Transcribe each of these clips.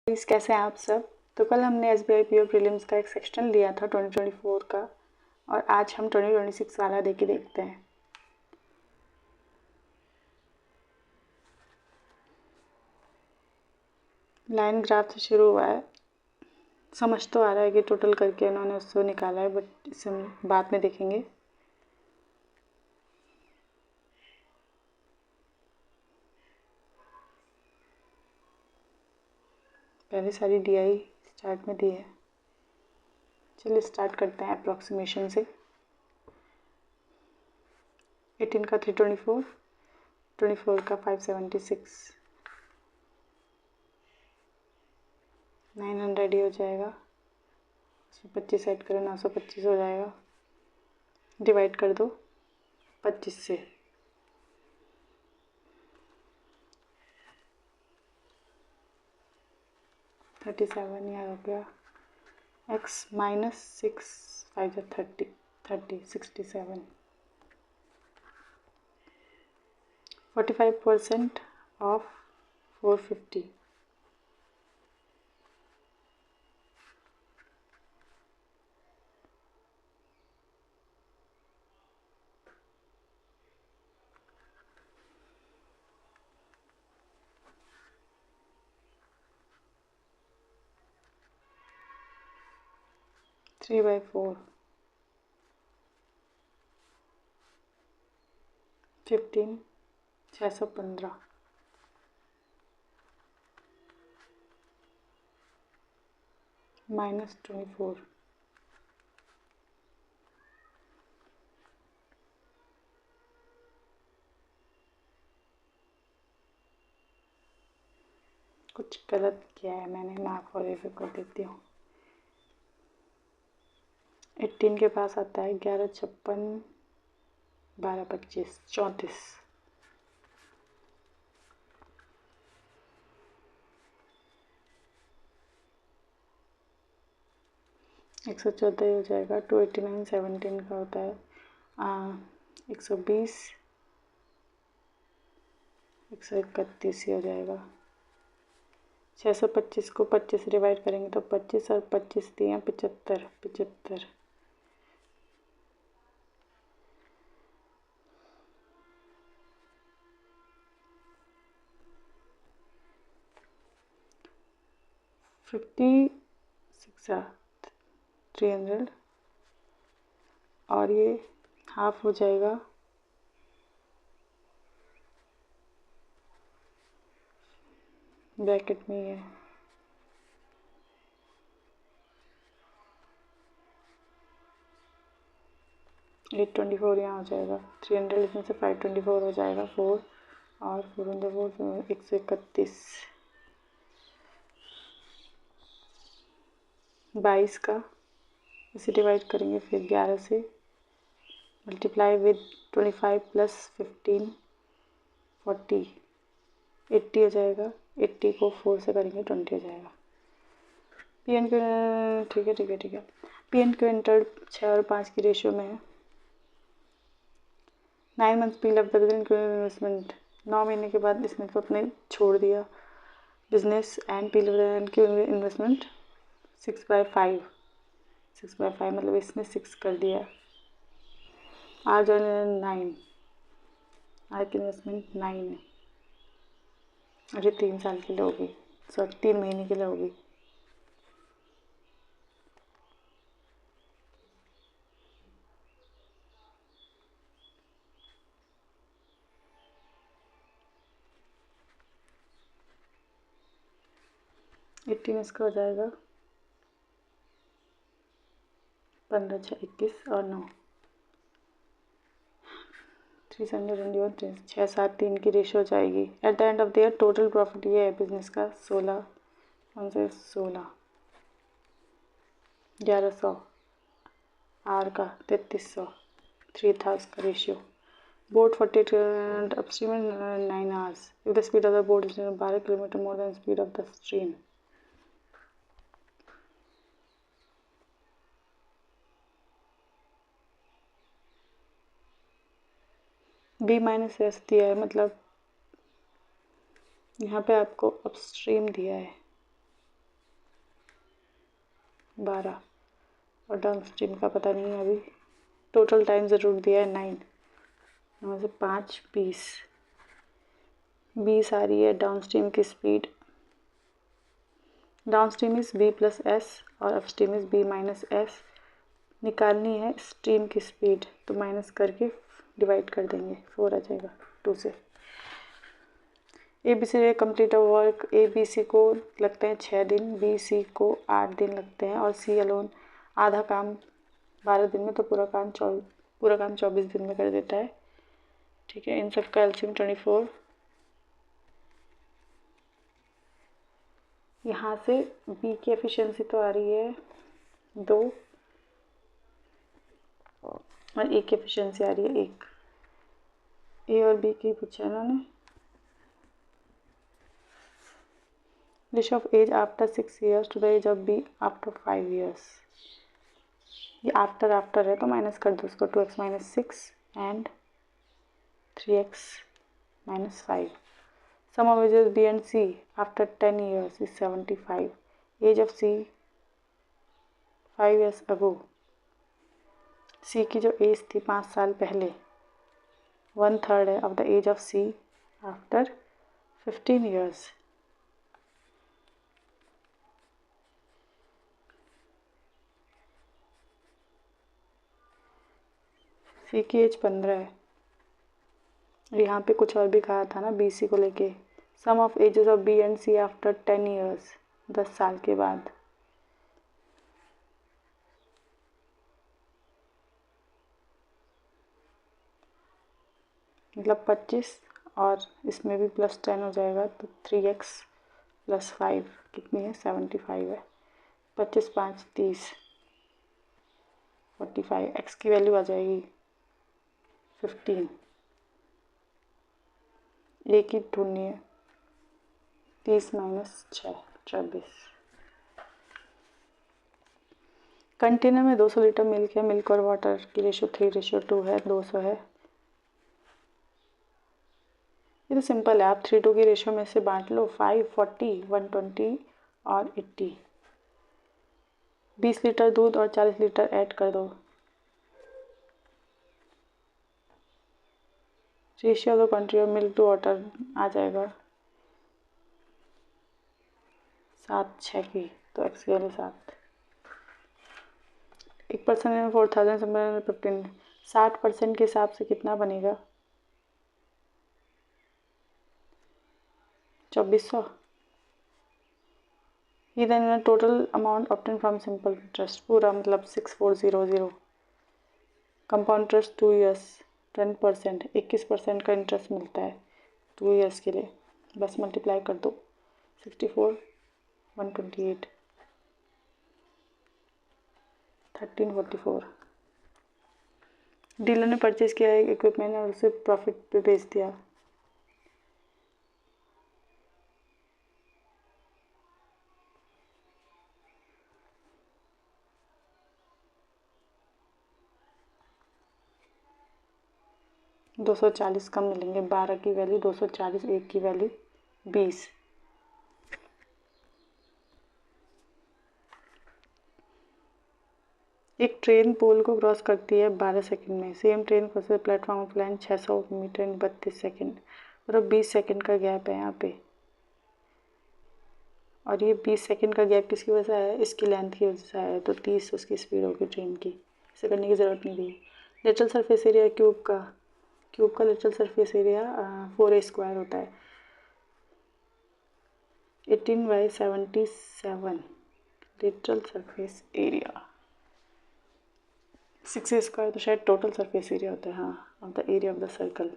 Guys, कैसे हैं आप सब। तो कल हमने SBI PO प्रीलिम्स का एक सेक्शन लिया था 2024 का, और आज हम 2026 वाला देके देखते हैं। लाइन ग्राफ से शुरू हुआ है। समझ तो आ रहा है कि टोटल करके उन्होंने उसको निकाला है, बट इसे हम बाद में देखेंगे। पहले सारी DI स्टार्ट में दी है। चलिए स्टार्ट करते हैं अप्रॉक्सीमेशन से। 18 का 324, 24 का 576, 900 ही हो जाएगा। उसमें 25 ऐड करो, 925 हो जाएगा। डिवाइड कर दो 25 से। 37 यहाँ हो गया। x minus 6 5 30 30 67। 45% of 450। Three by 4 15 615 minus 24। कुछ गलत किया है मैंने, मार्क और एरर कर देती हूँ। 18 के पास आता है 11 56 12 25 34। 114 हो जाएगा। 289 17 का होता है 120 131 ही हो जाएगा। 625 को 25 से डिवाइड करेंगे तो 25 और 25 दिए 75 75। फिफ्टी 300 और ये हाफ हो जाएगा। ब्रैकेट में ये 824 यहाँ हो जाएगा। 300 इसमें से 524 हो जाएगा 4 और 4 131। 22 का इसे डिवाइड करेंगे फिर 11 से, मल्टीप्लाई विद 25 प्लस 15 40 80 हो जाएगा। 80 को 4 से करेंगे 20 हो जाएगा। PN क्यू ठीक है। PN क्यू एंटर्ड 6 और 5 की रेशियो में है। 9 month peel of the investment. 9 महीने के बाद इसने तो अपने छोड़ दिया business and peel of the investment 6/5 मतलब इसने 6 कर दिया। आज 9 आज की इन्वेस्टमेंट 9 है। अरे 3 साल के लिए होगी, 3 महीने के लिए होगी। एट्टीन इसका हो जाएगा 15 6 21 और 9 321 6 7 3 की रेशियो हो जाएगी। At the end of the year total profit ये है बिजनेस का 16 1100 आर का 3300 3000 का ratio. Boat 48 upstream in 9 hours if the speed of the boat is 12 kilometre more than speed of the stream। B minus S दिया है, मतलब यहाँ पे आपको अपस्ट्रीम दिया है। 12 और डाउन स्ट्रीम का पता नहीं है अभी। टोटल टाइम ज़रूर दिया है 9, 9 से 5 20 आ रही है डाउन स्ट्रीम की speed. Downstream is B plus S और upstream is B minus S. निकालनी है स्ट्रीम की स्पीड तो माइनस करके डिवाइड कर देंगे, 4 आ जाएगा 2 से। ABC कंप्लीट वर्क, ABC को लगते हैं 6 दिन, BC को 8 दिन लगते हैं और C अलोन आधा काम 12 दिन में, तो पूरा काम 24 दिन में कर देता है। ठीक है, इन सब का एलसीएम 24। यहाँ से B की एफिशिएंसी तो आ रही है 2 और A की एफिशिएंसी आ रही है 1। A और B की पूछा है इन्होंने। Ratio of age after 6 years to the age of B after 5 years। ये आफ्टर है तो माइनस कर दो उसको, 2x minus 6 and 3x minus 5। Sum of ages B and C after 10 years is 75। Age of C 5 years ago. C की जो as थी 5 साल पहले 1/3 है of the age of C after 15 years। C की एज 15 है। यहाँ पे कुछ और भी कहा था ना BC को लेके। Sum of ages of B and C after 10 years, 10 साल के बाद। मतलब 25 और इसमें भी प्लस 10 हो जाएगा तो 3x प्लस 5 कितनी है 75 है। 25 5 30 45। x की वैल्यू आ जाएगी 15। ए की ढूंढनी है 30 माइनस 6 24। कंटेनर में 200 लीटर मिल्क है। मिल्क और वाटर की रेशियो 3:2 है, 200 है। ये तो सिंपल है, आप 3:2 की रेशियो में से बांट लो। 5 40 120 और 80। 20 लीटर दूध और 40 लीटर ऐड कर दो। Ratio of the quantity of milk to water आ जाएगा 7:6 की, तो एक्स की वैल्यू 7। 1% में 4715। 60% के हिसाब से कितना बनेगा 2400। ये then total amount obtain from simple interest पूरा मतलब 6400। कंपाउंड इंटरेस्ट 2 years 10%, 21% का इंटरेस्ट मिलता है 2 years के लिए। बस मल्टीप्लाई कर दो 64 128 1344। डीलर ने परचेज किया है इक्विपमेंट और उसे प्रॉफिट पे बेच दिया। दो 240 कम मिलेंगे। 12 की वैल्यू 240, 1 की वैल्यू 20। एक ट्रेन पोल को क्रॉस करती है 12 सेकंड में। Same train crosses platform of line 600 metre in 32 second. मतलब 20 सेकंड का गैप है यहाँ पे। और ये 20 सेकंड का गैप किसकी वजह से आया है, इसकी लेंथ की वजह से आया है। तो 30 उसकी स्पीड होगी ट्रेन की। इसे करने की ज़रूरत नहीं थी। लेटरल सरफेस एरिया क्यूब का लेटरल सरफेस एरिया 4a² होता है। 18/77 लेटरल सरफेस एरिया। 6a² तो शायद टोटल सरफेस एरिया होता है। हाँ, of the area of the circle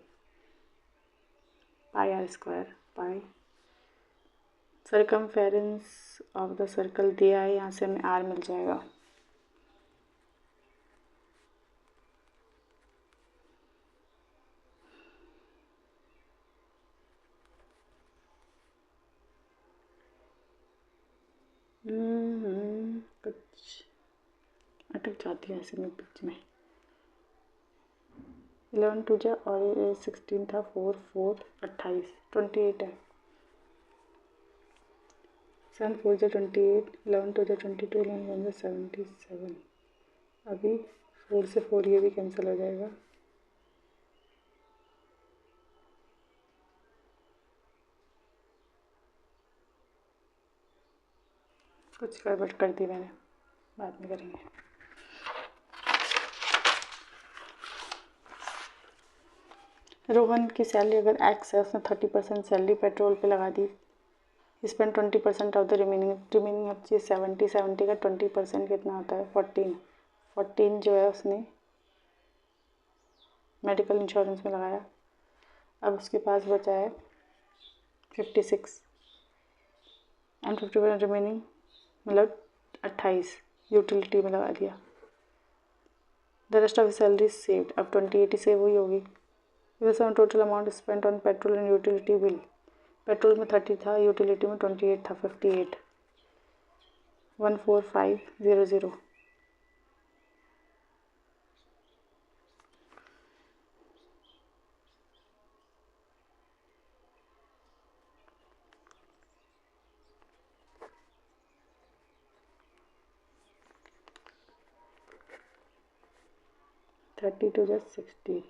πr²। Pi circumference of the circle दिया है, यहाँ से हमें r मिल जाएगा। कुछ अटक जाती है ऐसे में बीच में। 11 2 जा और 16 था 4 4 28 28 है। 7 4 जा 28, 11 2 जा 22, 11 1 जा 77। अभी 4 से 4 ये भी कैंसिल हो जाएगा। कुछ गड़बड़ कर दी मैंने, बाद में करेंगे। रोहन की सैलरी अगर एक्स है, उसने 30% सैलरी पेट्रोल पे लगा दी। स्पेंड 20% ऑफ द रिमेनिंग अब चीज 70 का 20% कितना होता है? 14 जो है उसने मेडिकल इंश्योरेंस में लगाया। अब उसके पास बचा है 56 एंड 50% रिमेनिंग, मतलब 28 यूटिलिटी में लगा दिया। The rest of salary saved, अब 20 सेव हुई होगी। वैसे total amount spent on petrol and utility bill, petrol में 30 था, यूटिलिटी में 28 था, 58 14500। थर्टी टू जस्ट 60,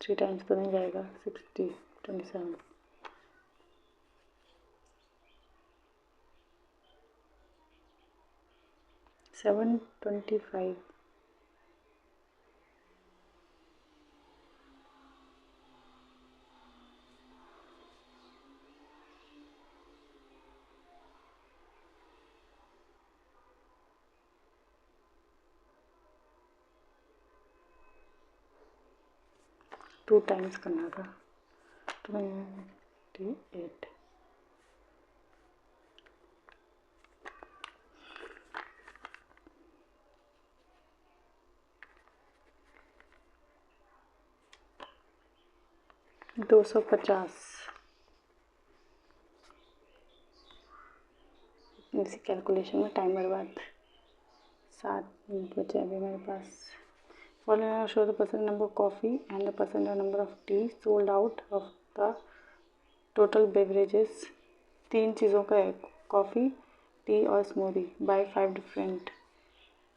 3 टाइम्स तो नहीं जाएगा। 60 27 725 2 टाइम्स करना था। 28 250। इसी कैलकुलेशन में टाइमर बाद 7 मिनट बचे अभी मेरे पास। Following show the percent number of coffee and the percent number of tea sold out of the total beverages। 3 चीज़ों का है, कॉफ़ी, टी और स्मूदी, बाय 5 डिफरेंट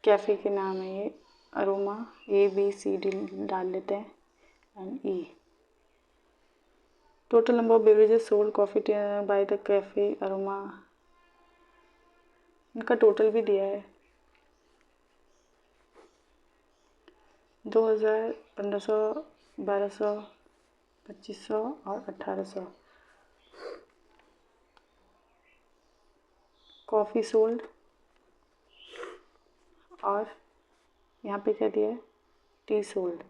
कैफ़े के नाम है ये। अरोमा ABCD डाल लेते हैं and E. Total number of beverages sold coffee tea by the cafe aroma, इनका टोटल भी दिया है 2000, 1500, 1200, 2500 और 1800। कॉफ़ी सोल्ड और यहाँ पे क्या दिया है? T sold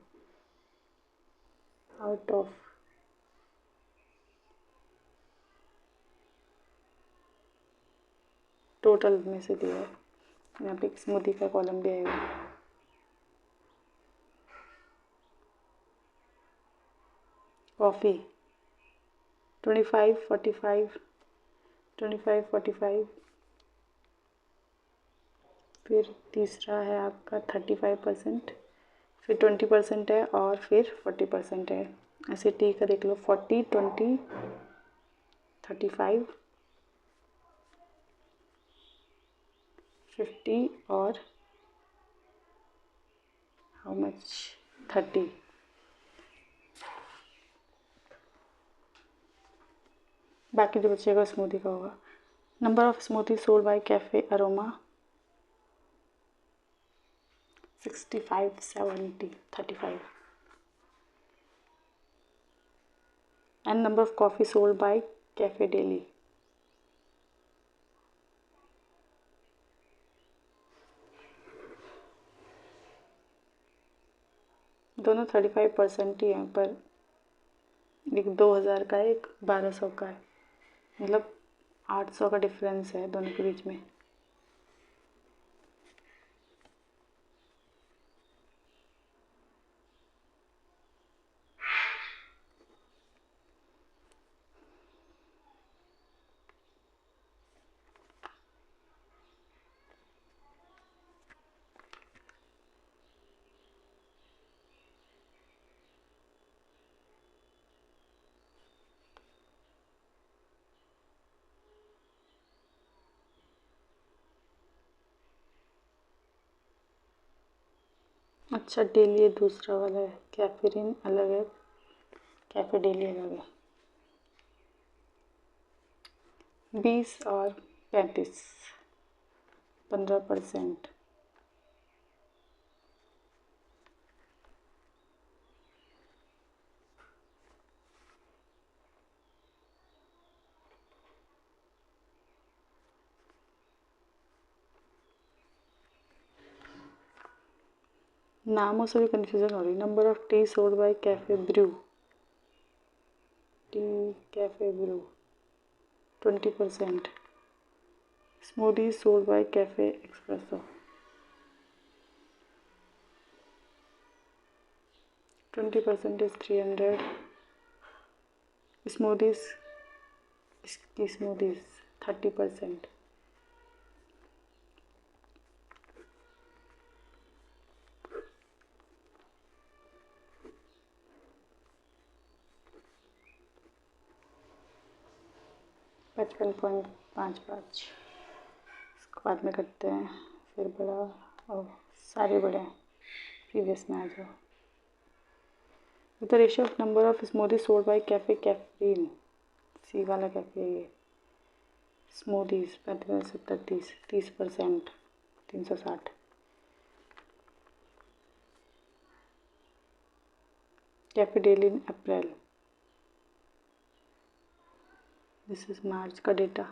out of total में से दिया है। यहाँ पे स्मूदी का कॉलम भी आएगा। कॉफ़ी 25 45 25 45, फिर तीसरा है आपका 35%, फिर 20% है और फिर 40% है। ऐसे टी का देख लो 40 20 35 50 और हाउ मच 30। बाकी जो बचेगा स्मूदी का होगा। Number of smoothie sold by cafe aroma 65 70 35 and number of coffee sold by cafe daily दोनों 35% ही हैं, पर एक 2000 का है, एक 1200 का है, मतलब 800 का डिफरेंस है दोनों के बीच में। अच्छा, डेली ये दूसरा वाला है, कैफीन अलग है, कैफे डेली अलग है। 20 और 35, 15%। नामों से भी कन्फ्यूज़न हो रही। Number of tea sold by cafe Brew, tea cafe Brew 20%। Smoothie sold by cafe espresso 20% is 300। Smoothies, इसकी स्मूदीज 30%। पचपन पॉइंट 55। इसको बाद में करते हैं, फिर बड़ा और सारे बड़े हैं। प्रीवियस में आ जाओ। The ratio of number of smoothie sold by Cafe Caffeine, C वाला कैफे है ये। Smoothies 35, 70, 30%, 360। Cafe Deli in April, this is March का डेटा।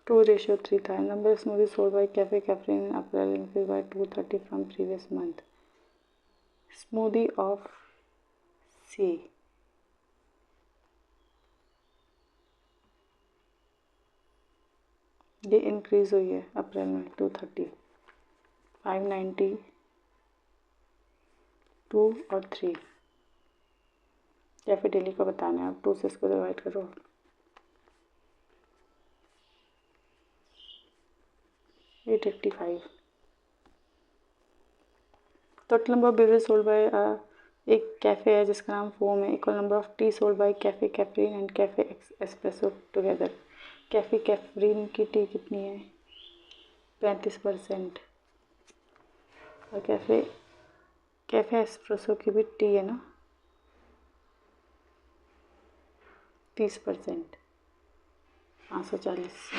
टू रेशियो 3 था। Number smoothie sold by Cafe Caffeine in April increase by 230 from previous month. Smoothie of C, ये increase हुई है अप्रैल में 230, 590, 2 और 3। कैफे डेली को बताना है। अब 2 से इसको डिवाइड करो। 885। Total number of beverage sold by एक कैफ़े है जिसका नाम फोम है, equal number of tea sold by Cafe Caffeine and Cafe Espresso together. Cafe Caffeine की टी कितनी है? 35%। और कैफ़े एस्प्रेसो की भी टी है ना, 30%, 540।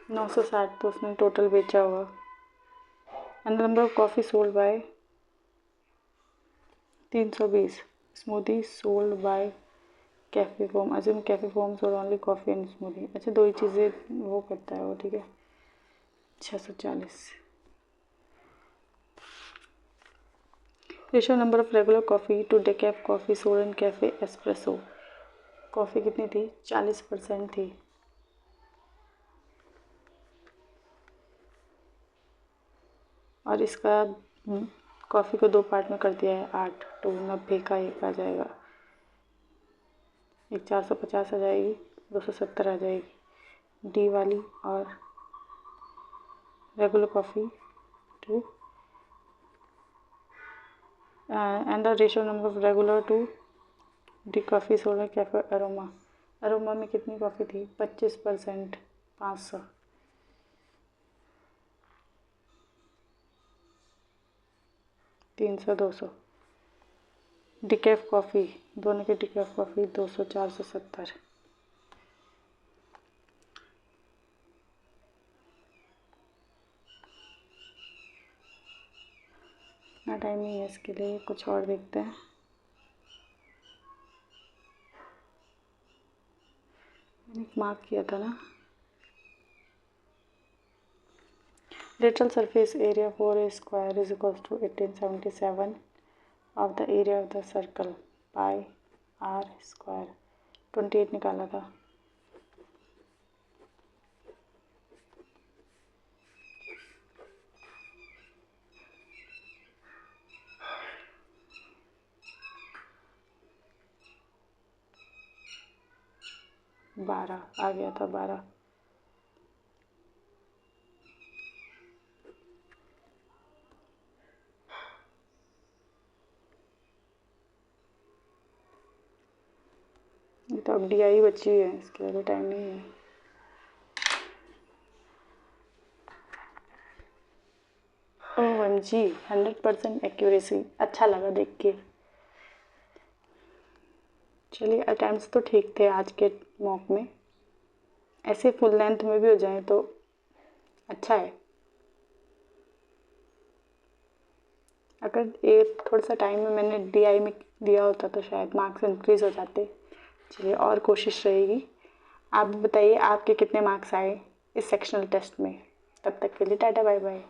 960 तो उसने टोटल बेचा होगा। And number of coffee sold by 320। Smoothie sold by cafe foam, assume cafe foam sold only coffee and smoothie. अच्छा, दो ही चीज़ें वो करता है वो, ठीक है। 640। Ratio number of regular coffee to decaf coffee sold in Cafe Espresso. Coffee कितनी थी? 40% थी। और इसका कॉफ़ी को 2 पार्ट में कर दिया है 8, तो 90 का एक आ जाएगा। एक 450 आ जाएगी, 270 आ जाएगी डी वाली। और regular coffee to and the ratio number of regular to D coffee sold cafe Aroma. Aroma में कितनी कॉफ़ी थी? 25%, 500। तीन सौ 200। डिकैफ कॉफ़ी, दोनों की डिकैफ कॉफ़ी 200, 470। इतना टाइम नहीं है इसके लिए, कुछ और देखते हैं। मैंने मार्क किया था ना। Lateral surface area 4a square is equals to 1877 of the area of the circle pi r square। 28 निकाला था। बारह आ गया था, 12। तो अब DI बची हुई है, इसके लिए टाइम नहीं है। OMG 100% एक्यूरेसी, अच्छा लगा देख के। चलिए अटेम्प्ट्स तो ठीक थे आज के मॉक में, ऐसे फुल लेंथ में भी हो जाए तो अच्छा है। अगर ये थोड़ा सा टाइम में मैंने DI में दिया होता तो शायद मार्क्स इंक्रीज़ हो जाते। चलिए और कोशिश रहेगी। आप बताइए आपके कितने मार्क्स आए इस सेक्शनल टेस्ट में। तब तक के लिए टाटा बाय बाय।